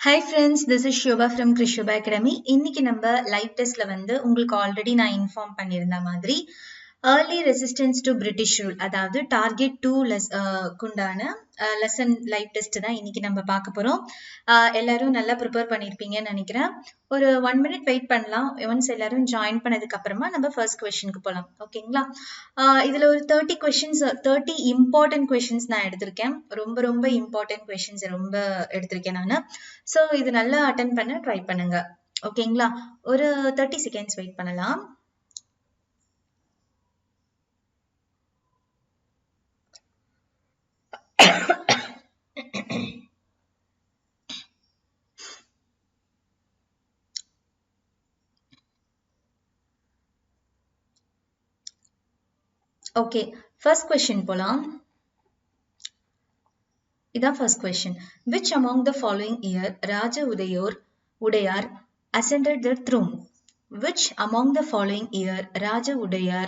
Hi friends, this is Shobha from Krishobha Academy. இன்னைக்கு நம்ம live டெஸ்ட்ல உங்களுக்கு ஆல்ரெடி நான் இன்ஃபார்ம் பண்ணியிருந்த மாதிரி early resistance to British rule அதாவது டார்கெட் 2 குண்டான லெசன் லைவ் டெஸ்ட் தான் இன்னைக்கு நம்ம பார்க்க போறோம். எல்லாரும் நல்லா ப்ரிப்பேர் பண்ணியிருப்பீங்கன்னு நினைக்கிறேன். ஒரு 1 minute வெயிட் பண்ணலாம். ஒன்ஸ் எல்லாரும் ஜாயின் பண்ணதுக்கு அப்புறமா நம்ம ஃபர்ஸ்ட் கொஸ்டினுக்கு போகலாம். ஓகேங்களா? இதுல ஒரு 30 கொஸ்டின்ஸ் 30 இம்பார்ட்டன்ட் கொஸ்டின்ஸ் நான் எடுத்திருக்கேன். ரொம்ப ரொம்ப இம்பார்ட்டன்ட் கொஸ்டின்ஸ் ரொம்ப எடுத்திருக்கேன் நான். ஸோ இது நல்லா அட்டென்ட் பண்ண ட்ரை பண்ணுங்க. ஓகேங்களா? ஒரு 30 செகண்ட்ஸ் வெயிட் பண்ணலாம். Okay, first question போலாம். இதான் first question. Which among the following year Raja Udayar ascended the throne? Which among the following year Raja Udayar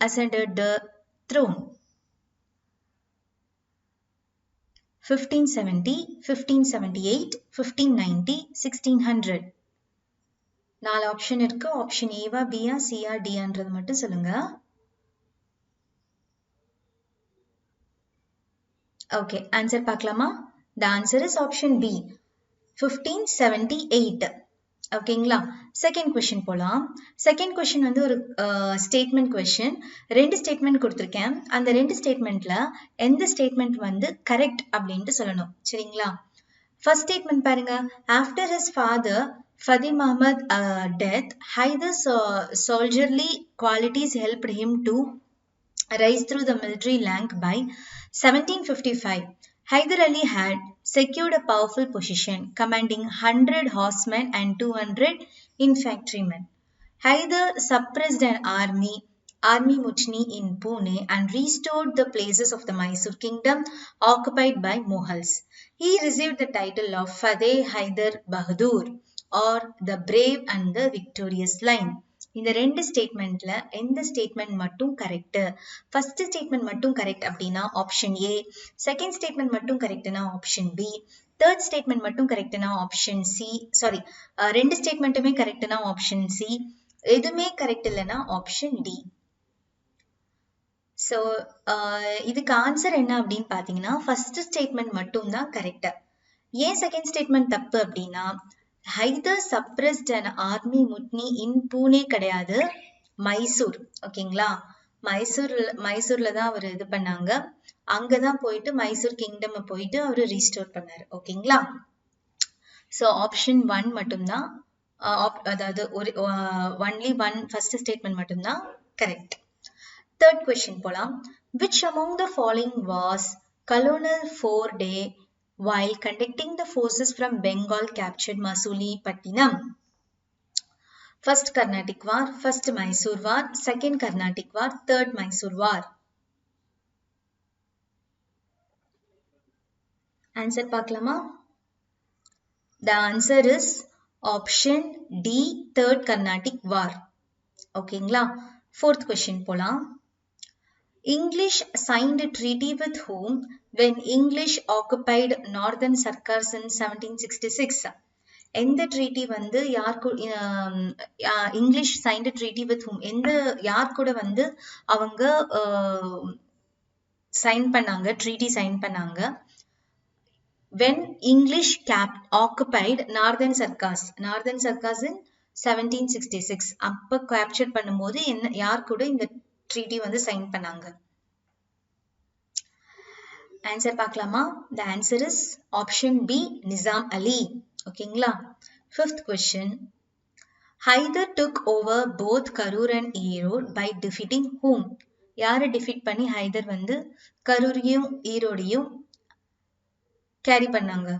ascended the throne? 1570, 1578, 1590, 1600. 4 option இருக்கு. ஆப்ஷன் ஏவா பியா சியா டியான்றது மட்டும் சொல்லுங்க. Okay, answer பார்க்கலாமா? The answer is option B, 1578. ஓகேங்களா? Second question போலாம். Second question ஒரு statement question. 2 statement கொடுத்துருக்கேன். அந்த 2 ஸ்டேட்மெண்ட்ல எந்த ஸ்டேட்மெண்ட் கரெக்ட் அப்படின்ட்டு சொல்லணும். சரிங்களா? ஃபர்ஸ்ட் ஸ்டேட்மெண்ட் பாருங்க. After his father Fadi Muhammad death, Hyder's soldierly qualities helped him to rise through the military rank by 1755. Hyder Ali had secured a powerful position, commanding 100 horsemen and 200 infantrymen. Hyder suppressed an army mutiny in Pune and restored the places of the Mysore kingdom occupied by Mughals. He received the title of Fateh Hyder Bahadur, or the brave and the victorious line. இந்த 2 ஸ்டேட்மெண்ட்ல எந்த statement மட்டும் correct? First statement மட்டும் correct அப்படின்னா option A, second statement மட்டும் கரெக்ட்னா option B, third statement மட்டும் கரெக்ட்னா option C. Sorry, 2 ஸ்டேட்மெண்ட்டுமே கரெக்ட்னா ஆப்ஷன் சி, எதுவுமே கரெக்ட் இல்லைன்னா ஆப்ஷன் டி. ஸோ இதுக்கு ஆன்சர் என்ன அப்படின்னு பாத்தீங்கன்னா ஃபர்ஸ்ட் ஸ்டேட்மெண்ட் மட்டும் தான் கரெக்ட். ஏன் செகண்ட் ஸ்டேட்மெண்ட் தப்பு அப்படின்னா Hyder suppressed an army mutiny in Pune கிடையாது, மைசூர். ஓகேங்களா? மைசூர்ல தான் அவர் இது பண்ணாங்க. அங்கதான் போயிட்டு மைசூர் கிங்டம் போயிட்டு அவரு ரீஸ்டோர் பண்ணாரு. ஓகேங்களா? ஸோ ஆப்ஷன் 1 மட்டும்தான், அதாவது ஒரு ஒன்லி 1 ஃபர்ஸ்ட் ஸ்டேட்மெண்ட் மட்டும்தான் கரெக்ட். தேர்ட் கொஸ்டின் போலாம். Which among the following was Colonel Forde while conducting the forces from Bengal captured Masulipatinam? First Carnatic War, first Mysore War, second Carnatic War, third Mysore War. Answer பார்க்கலாமா? The answer is option D, third Carnatic War. ஓகேங்களா? Fourth question போலாம். English signed a treaty with whom when English occupied northern Sarkars in 1766? எந்த treaty யார் English signed treaty with whom, யார் கூட அவங்க sign பண்ணாங்க, treaty sign பண்ணாங்க? when English occupied northern Sarkars in 1766, அப்ப கேப்சர் பண்ணும்போது யார் கூட இந்த ட்ரீட்டி சைன் பண்ணாங்க? ஆன்சர் பார்க்கலாமா? The answer is option B, Nizam Ali. ஓகேங்களா? Fifth question. Hyder took over both Karur and Erode by defeating whom? யாரை டிஃபீட் பண்ணி ஹைதர் கரூரையும் ஈரோடையும் கேரி பண்ணாங்க?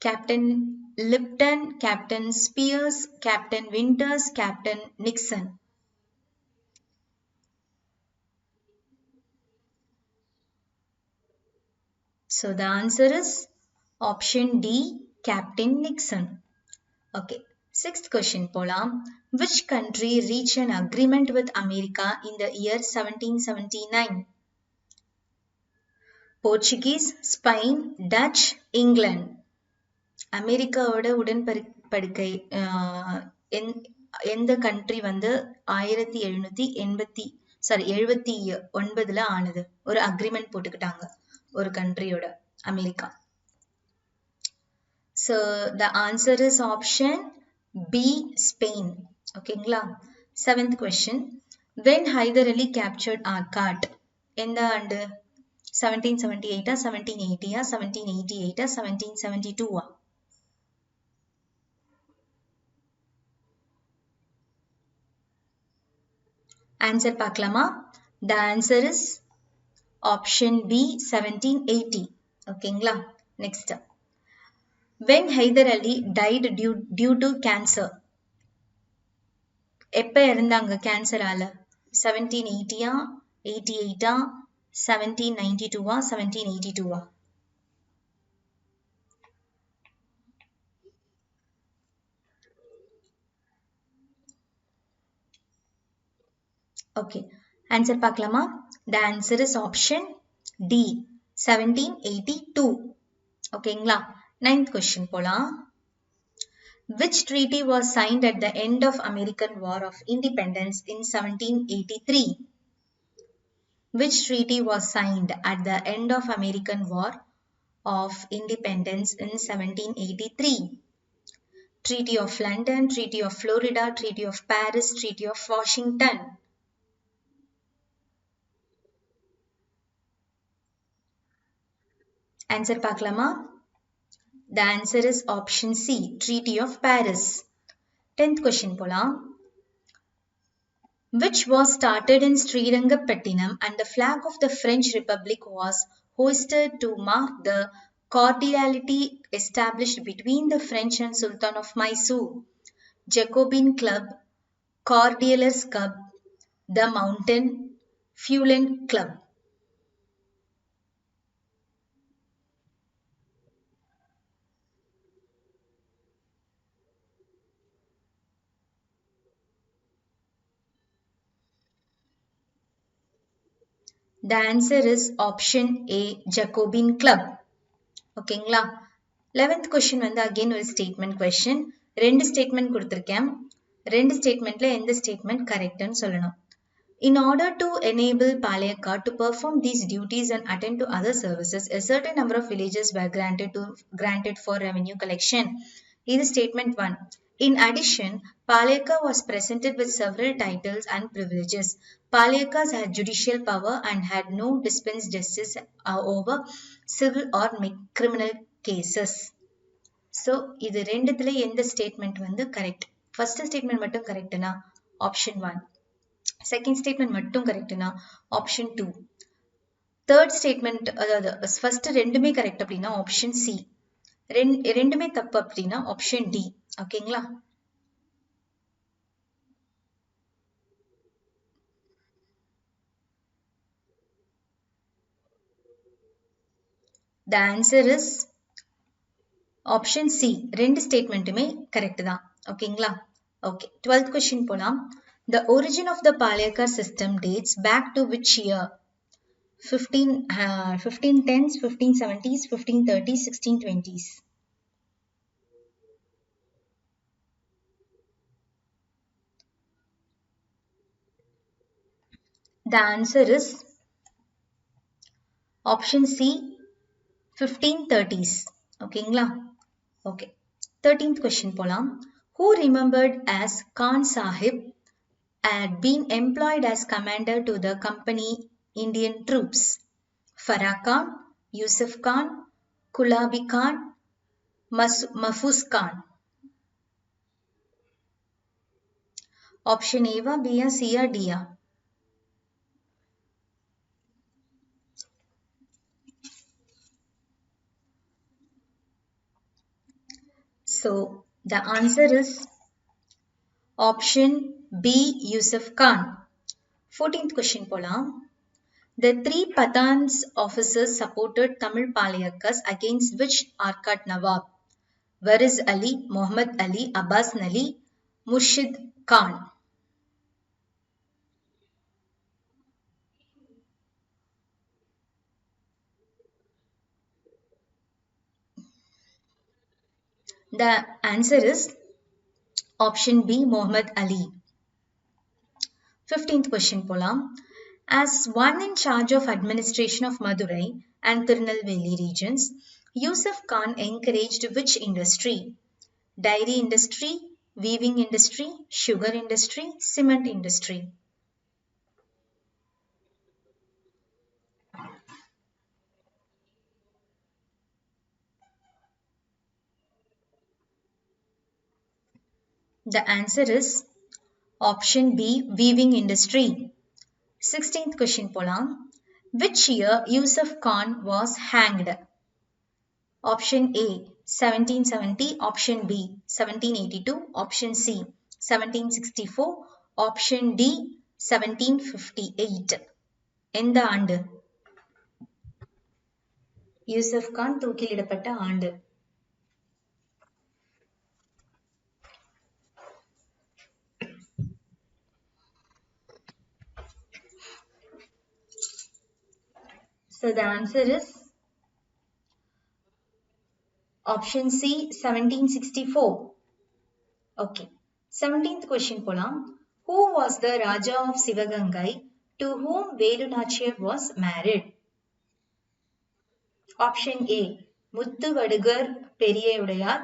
Captain Lipton, captain Spears, captain winters, captain Nixon. So the answer is option D, Captain Nixon. Okay, sixth question போலாம். Which country reached an agreement with America in the year 1779? Portuguese, Spain, touch, England. அமெரிக்காவோட உடன்படிக்கை எந்த country வந்து 1779 ஆனது? ஒரு agreement போட்டுக்கிட்டாங்க ஒரு கண்ட்ரியோட, America. So the answer is option B, Spain. ஓகேங்களா? 7th question. When Hyder Ali captured Arcot? எந்த ஆண்டு? 1778 1780 1788 1772 Answer பார்க்கலாமா? The answer is option B, 1780. ஓகேங்களா? Next. When Hyder Ali died due to cancer? எப்ப இறந்தாங்க கேன்சரால? 1780 88 1792 1782 Okay. Answer பார்க்கலாமா? The answer is option D, 1782. ஓகேங்களா? 9th question போலாம். Which treaty was signed at the end of American War of Independence in 1783? Which treaty was signed at the end of American War of Independence in 1783? Treaty of London, Treaty of Florida, Treaty of Paris, Treaty of Washington. Answer பார்க்கலாமா? The answer is option C, Treaty of Paris. 10th question போலாம். Which was started in Srirangapattinam and the flag of the French Republic was hoisted to mark the cordiality established between the French and Sultan of Mysore? Jacobin Club, Cordialers Club, the Mountain Fulen Club. The answer is option A, Jacobin Club. ஓகேங்களா? 11th question வந்து again ஒரு statement question. ரெண்டு statement கொடுத்திருக்கேன். ரெண்டு statementல எந்த statement correctன்னு சொல்லணும். In order to enable Palakkad to perform these duties and attend to other services, a certain number of villages were granted for revenue collection. இது statement 1. In addition, Palakkad was presented with several titles and privileges. Palakkad had judicial power and had no dispense justice over civil or criminal cases. So, இது ரெண்டுத்துல எந்த statement வந்து correct? First statement மட்டும் correctனா option 1. Second statement மட்டும் correctனா option 2. Third statement, அதாவது first ரெண்டுமே correct அப்படின்னா option C. ரெண்டுமே தப்பு அப்படின்னா option D. ஓகேங்களா? The answer is option C. ரெண்டு ஸ்டேட்மெண்ட்டுமே கரெக்ட் தான். ஓகேங்களா? ஓகே. 12th question போலாம். The origin of the Palakkad system dates back to which year? 1510s, 1570s, 1530s, 1620s. The answer is option C, 1530s. ஓகேங்களா? Okay. 13th question போலாம். Who remembered as Khan Sahib had been employed as commander to the company Indian troops? Farah Khan, Yusuf Khan, Kulabi Khan, Mahfuz Khan. Option A வா, B yeah, C yeah, D yeah? So, the answer is option B, Yusuf Khan. 14th question போலாம். The three Pathans officers supported Tamil Palayakas against which Arcot Nawab? Wariz Ali, Muhammad Ali, Abbas Ali, Murshid Khan. The answer is option B, Muhammad Ali. 15th question போலாம். As one in charge of administration of Madurai and Tirunelveli regions, Yusuf Khan encouraged which industry? Dairy industry, weaving industry, sugar industry, cement industry. The answer is option B, weaving industry. 16th question போலாம். Which year Yusuf Khan was hanged? Option A 1770, option B 1782, option C 1764, option D 1758. எந்த ஆண்டு யூசப் கான் தூக்கிலிடப்பட்ட ஆண்டு? So the answer is option C 1764. Okay. 17th question போலாம். Who was the Raja of Sivagangai to whom Velu Nachiyar was married? Option A முத்துவடுகர் பெரியவுடையார்,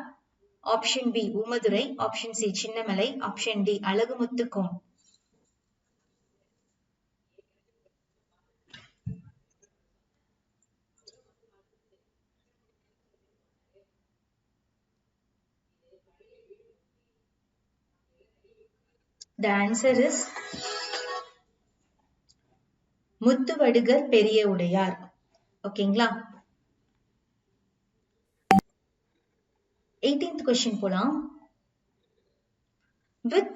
option B Oomaidurai, option C Chinnamalai, option D Alagumuthu Kone. The answer is முத்துவடுகர் பெரியவுடையார். ஓகேங்களா? 18th question போலாம். With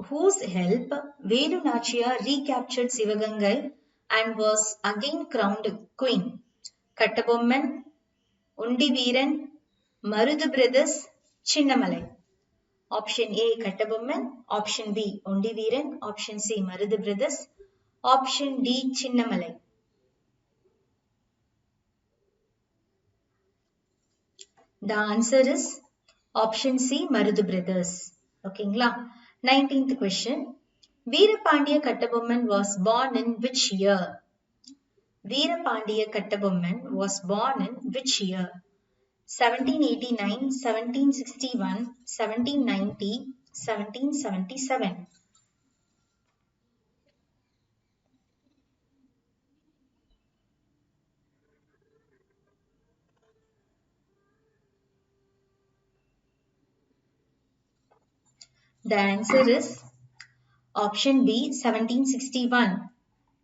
whose help Velu Nachiyar recaptured Sivagangai and was again crowned queen? Kattabomman, உண்டிவீரன், Marudhu brothers, Chinnamalai. Option A Kattabomman, option B உண்டிவீரன், option C Marudhu brothers, option D Chinnamalai. The answer is option C Marudhu brothers. ஓகேங்களா? 19th question. Veerapandiya Kattabomman was born in which year? Veerapandiya Kattabomman was born in which year? 1789, 1761, 1790, 1777. The answer is option B 1761.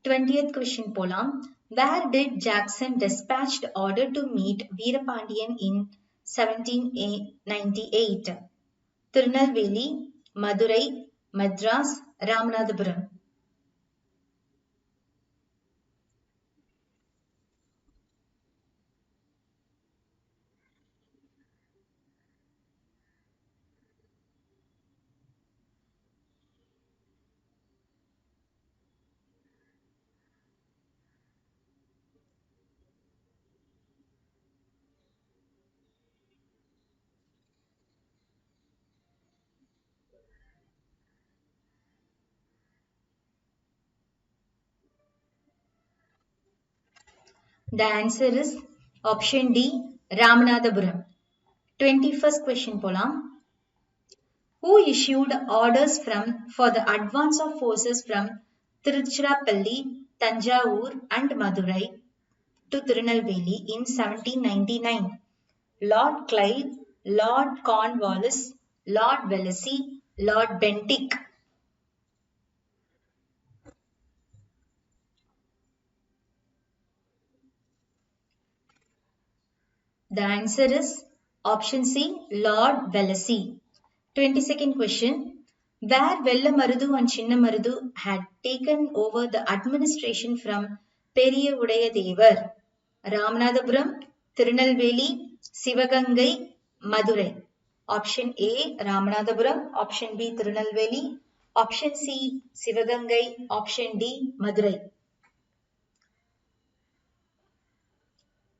20th question போலாம். Where did Jackson dispatched order to meet Veerapandiyan in 1798? Tirunelveli, Madurai, Madras, Ramanathapuram. The answer is option D Ramanathapuram. 21st question போலாம். Who issued orders for the advance of forces from Tiruchirappalli, Tanjavur and Madurai to Tirunelveli in 1799? Lord Clive, Lord Cornwallis, Lord Wellesley, Lord Bentinck. The answer is option C Lord Wellesley. 22nd question. Where Vellamarudu and Chinnamarudu had taken over the administration from Periyavudayadevar? Ramanathapuram, Tirunelveli, Sivagangai, Madurai. Option A Ramanathapuram, option B Tirunelveli, option C Sivagangai, option D Madurai.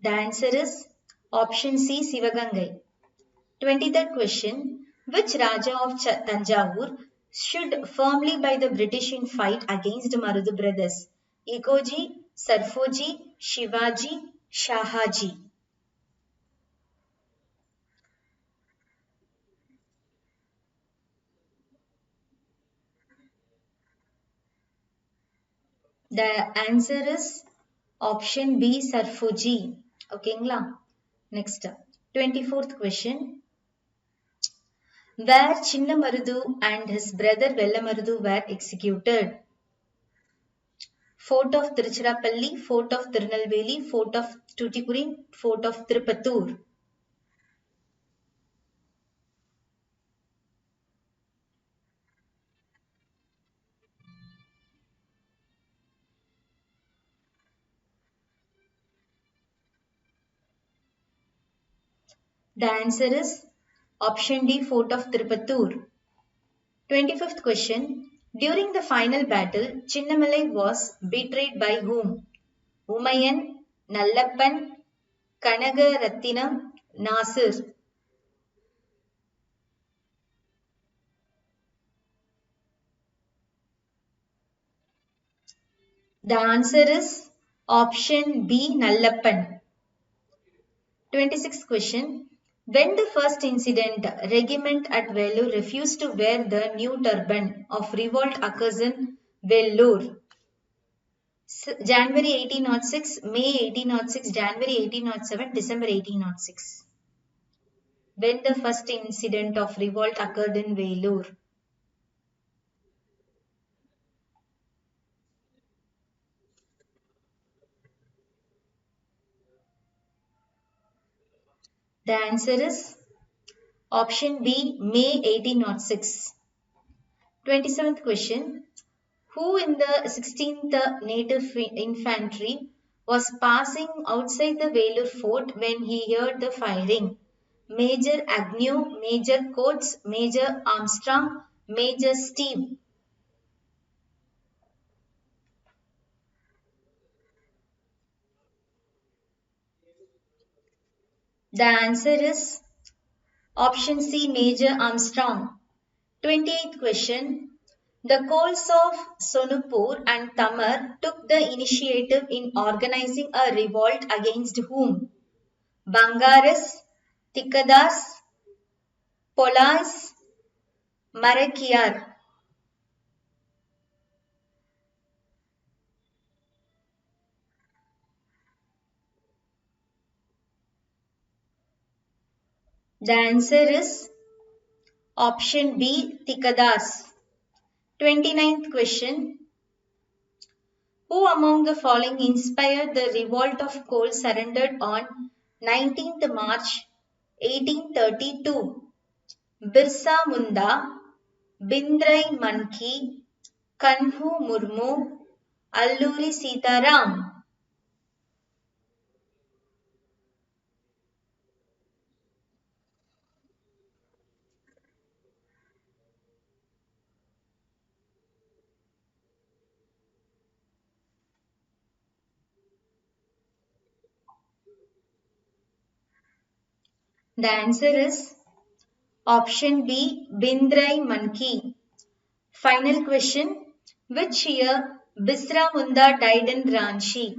The answer is option C Sivagangai. 23rd question. Which Raja of Tanjavur stood firmly by the British in fight against Marudhu brothers? Ekoji, Sarfoji, Shivaji, Shahaji. The answer is option B, Sarfoji. ஓகேங்களா? Next, 24th question. Where Chinnamarudhu and his brother Vellamarudhu were executed? Fort of Tiruchirappalli, Fort of Tirunelveli, Fort of Tuticorin, Fort of Tirupattur. The answer is option D, Fort of Tirupattur. 25th question. During the final battle, Chinnamalai was betrayed by whom? Umayan, Nallappan, Kanagarathinam, Nasir. The answer is option B, Nallappan. 26th question. When the first incident regiment at Vellore refused to wear the new turban of revolt occurs in Vellore? January 1806, May 1806, January 1807, December 1806. When the first incident of revolt occurred in Vellore? The answer is option B, May 1806. 27th question. Who in the 16th Native Infantry was passing outside the Vellore fort when he heard the firing? Major Agnew, Major Coates, Major Armstrong, Major Steve. The answer is option C, Major Armstrong. 28th question. The Kols of Sonupur and Tamar took the initiative in organizing a revolt against whom? Bangaras, Tikadars, Polais, Marakiyar. The answer is option B, Tikadars. 29th question. Who among the following inspired the revolt of Kol surrendered on 19th March 1832? Birsa Munda, Bindrai Manki, Kanhu Murmu, Alluri Sitaram. The answer is option B, Bindrai Manki. Final question. Which year Bisra Munda died in Ranchi?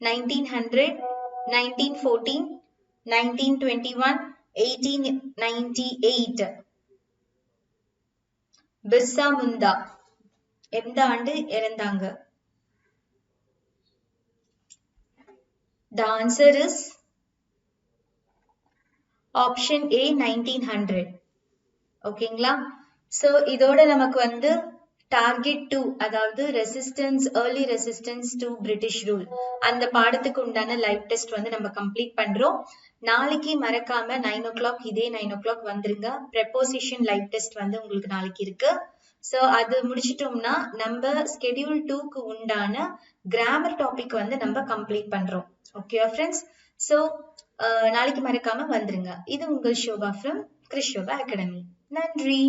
1900, 1914, 1921, 1898. Birsa Munda எந்த ஆண்டு இறந்தாங்க? The answer is option A, 1900. ஓகேங்களா? So இதோட நமக்கு வந்து target 2, அதாவது resistance, early resistance to British rule, அந்த பாடத்துக்கு உண்டான லைவ் டெஸ்ட் வந்து நம்ம கம்ப்ளீட் பண்றோம். நாளைக்கு மறக்காம 9 o'clock இதே 9 o'clock வந்துருங்க. ப்ரெப்போசிஷன் லைவ் டெஸ்ட் வந்து உங்களுக்கு நாளைக்கு இருக்கு. ஸோ அது முடிச்சிட்டோம்னா நம்ம ஸ்கெடியூல் 2க்கு உண்டான கிராமர் டாபிக் வந்து நம்ம கம்ப்ளீட் பண்றோம். ஓகேவா ஃப்ரெண்ட்ஸ்? ஸோ நாளைக்கு மறக்காம வந்துருங்க. இது உங்கள் Shoba from Chris Shoba Academy. நன்றி.